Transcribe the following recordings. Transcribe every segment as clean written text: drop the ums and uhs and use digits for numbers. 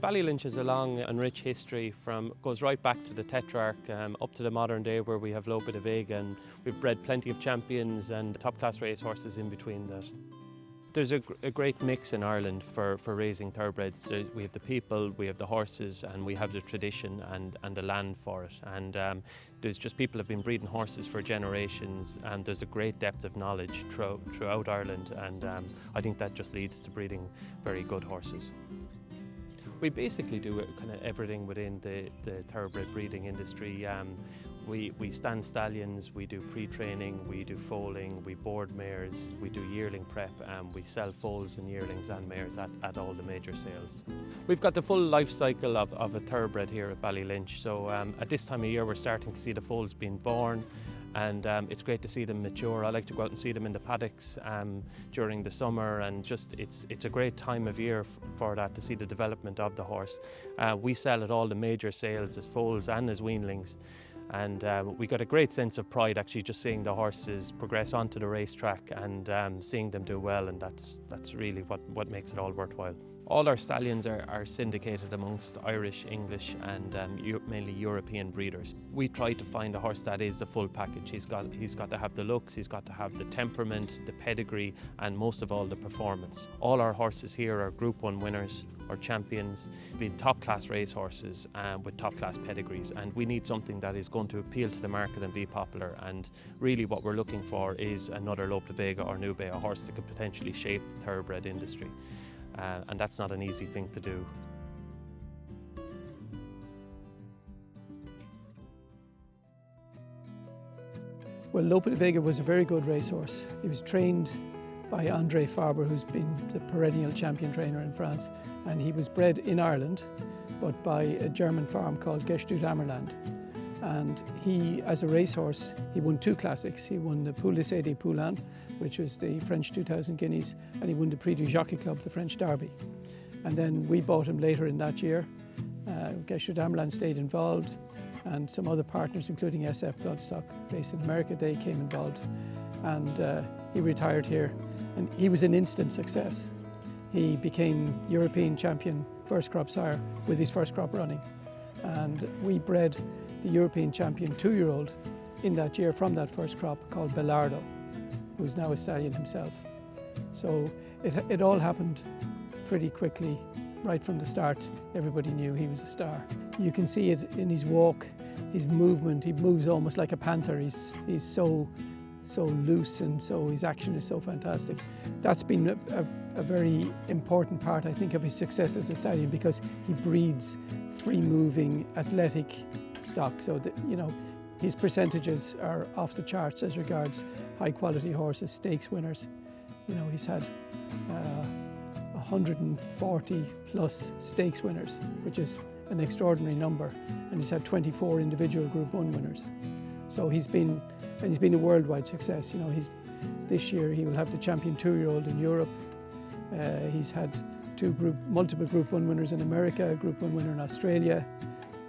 Ballylinch has a long and rich history goes right back to the Tetrarch up to the modern day where we have Lope De Vega, and we've bred plenty of champions and top class racehorses in between that. There's a great mix in Ireland for raising thoroughbreds. We have the people, we have the horses, and we have the tradition and the land for it. And there's just people have been breeding horses for generations, and there's a great depth of knowledge throughout Ireland, and I think that just leads to breeding very good horses. We basically do kind of everything within the thoroughbred breeding industry. We stand stallions, we do pre-training, we do foaling, we board mares, we do yearling prep, and we sell foals and yearlings and mares at all the major sales. We've got the full life cycle of a thoroughbred here at Ballylinch. So at this time of year we're starting to see the foals being born, and it's great to see them mature. I like to go out and see them in the paddocks during the summer, and just it's a great time of year for that, to see the development of the horse. We sell at all the major sales as foals and as weanlings. And we got a great sense of pride actually just seeing the horses progress onto the racetrack and seeing them do well, and that's really what makes it all worthwhile. All our stallions are syndicated amongst Irish, English and mainly European breeders. We try to find a horse that is the full package. He's got to have the looks, he's got to have the temperament, the pedigree, and most of all the performance. All our horses here are Group 1 winners or champions, being top class racehorses with top class pedigrees, and we need something that is going to appeal to the market and be popular. And really what we're looking for is another Lope De Vega or Nube, a horse that could potentially shape the thoroughbred industry. And that's not an easy thing to do. Well, Lope De Vega was a very good racehorse. He was trained by André Faber, who's been the perennial champion trainer in France, and he was bred in Ireland, but by a German farm called Gestüt Ammerland. And he, as a racehorse, he won 2 classics. He won the Poule d'Essai des Poulains, which was the French 2000 guineas, and he won the Prix du Jockey Club, the French Derby. And then we bought him later in that year. Gestüt Ammerland stayed involved, and some other partners, including SF Bloodstock, based in America, they came involved. And he retired here, and he was an instant success. He became European champion first crop sire with his first crop running. And we bred the European champion 2-year-old in that year from that first crop, called Bellardo, who's now a stallion himself. So it all happened pretty quickly. Right from the start, everybody knew he was a star. You can see it in his walk, his movement. He moves almost like a panther. He's so loose, and so his action is so fantastic. That's been a very important part, I think, of his success as a stallion, because he breeds free-moving, athletic stock. So that, you know, his percentages are off the charts as regards high-quality horses, stakes winners. You know, he's had 140 plus stakes winners, which is an extraordinary number, and he's had 24 individual Group 1 winners. So he's been a worldwide success. You know, this year he will have the champion 2-year-old in Europe. He's had multiple Group 1 winners in America, a Group 1 winner in Australia.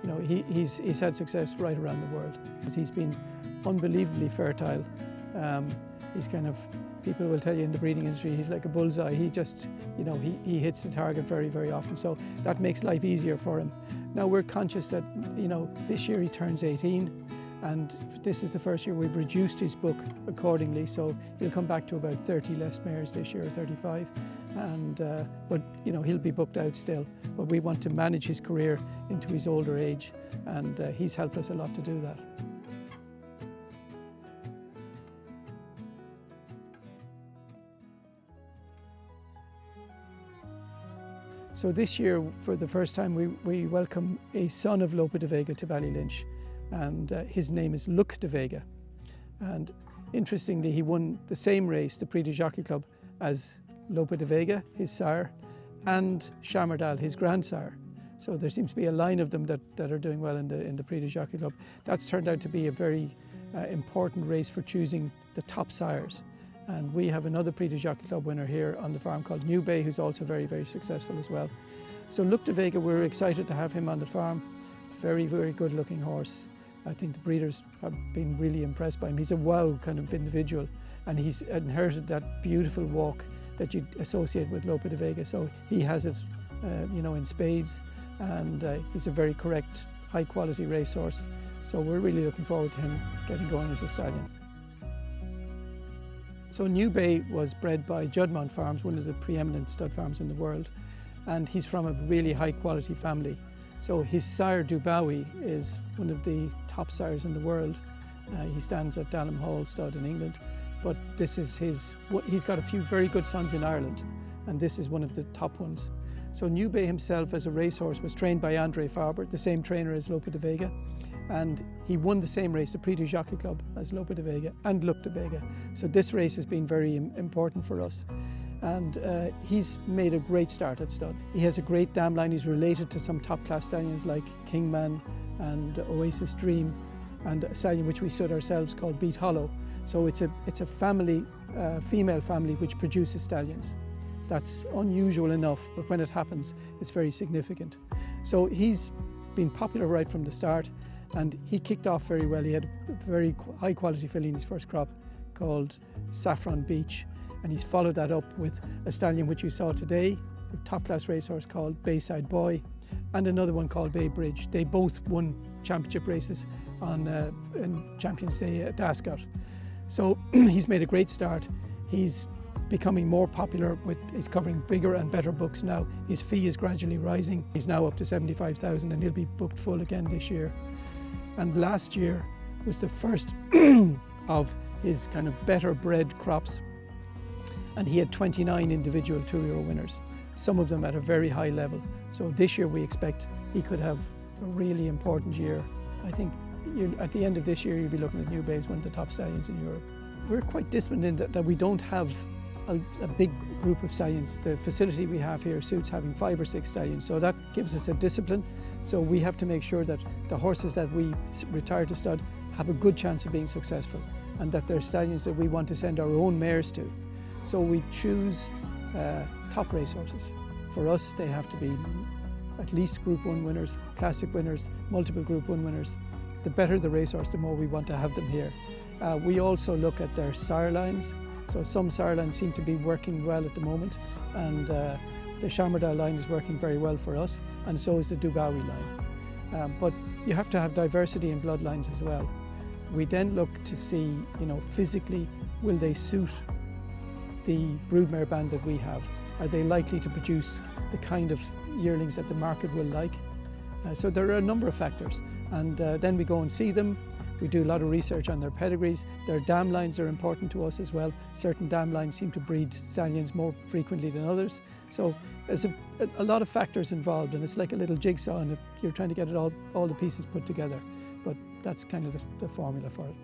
You know, he's had success right around the world. He's been unbelievably fertile. He's kind of, people will tell you in the breeding industry, he's like a bullseye. He just, you know, he hits the target very, very often. So that makes life easier for him. Now we're conscious that, you know, this year he turns 18, and this is the first year we've reduced his book accordingly. So he'll come back to about 30 less mares this year, 35. And but you know, he'll be booked out still. But we want to manage his career into his older age, and he's helped us a lot to do that. So this year, for the first time, we welcome a son of Lope De Vega to Ballylinch, and his name is Lope De Vega. And interestingly, he won the same race, the Prix du Jockey Club, as Lope De Vega, his sire, and Chamerdal, his grandsire. So there seems to be a line of them that are doing well in the Prix du Jockey Club. That's turned out to be a very important race for choosing the top sires. And we have another Prix du Jockey Club winner here on the farm called Nube, who's also very, very successful as well. So Lope De Vega, we're excited to have him on the farm. Very, very good looking horse. I think the breeders have been really impressed by him. He's a wow kind of individual, and he's inherited that beautiful walk that you associate with Lope De Vega. So he has it, you know, in spades. and he's a very correct, high quality racehorse. So we're really looking forward to him getting going as a stallion. So New Bay was bred by Juddmont Farms, one of the preeminent stud farms in the world, and he's from a really high quality family. So his sire Dubawi is one of the top sires in the world. He stands at Dalham Hall Stud in England, but this is he's got a few very good sons in Ireland, and this is one of the top ones. So New Bay himself as a racehorse was trained by Andre Faber, the same trainer as Lope De Vega, and he won the same race, the Prix du Jockey Club, as Lope De Vega and Lope De Vega. So this race has been very important for us. And he's made a great start at stud. He has a great dam line. He's related to some top class stallions like Kingman and Oasis Dream, and a stallion which we stud ourselves called Beat Hollow. So it's a family, female family which produces stallions. That's unusual enough, but when it happens, it's very significant. So he's been popular right from the start, and he kicked off very well. He had a very high quality filly in his first crop called Saffron Beach, and he's followed that up with a stallion which you saw today, a top class racehorse called Bayside Boy, and another one called Bay Bridge. They both won championship races on Champions Day at Ascot. So he's made a great start. He's becoming more popular he's covering bigger and better books now. His fee is gradually rising. He's now up to 75,000 and he'll be booked full again this year. And last year was the first of his kind of better bred crops. And he had 29 individual two-year winners, some of them at a very high level. So this year we expect he could have a really important year. I think at the end of this year you'll be looking at New Bay as one of the top stallions in Europe. We're quite disciplined in that we don't have a big group of stallions. The facility we have here suits having 5 or 6 stallions, so that gives us a discipline. So we have to make sure that the horses that we retire to stud have a good chance of being successful, and that they're stallions that we want to send our own mares to. So we choose top racehorses. For us, they have to be at least Group 1 winners, Classic winners, multiple Group 1 winners. The better the racehorse, the more we want to have them here. We also look at their sire lines. So some sire lines seem to be working well at the moment, and the Chamardal line is working very well for us, and so is the Dubawi line. But you have to have diversity in bloodlines as well. We then look to see, physically, will they suit the broodmare band that we have? Are they likely to produce the kind of yearlings that the market will like? So there are a number of factors, and then we go and see them. We do a lot of research on their pedigrees. Their dam lines are important to us as well. Certain dam lines seem to breed stallions more frequently than others. So there's a lot of factors involved, and it's like a little jigsaw, and you're trying to get it all the pieces put together. But that's kind of the formula for it.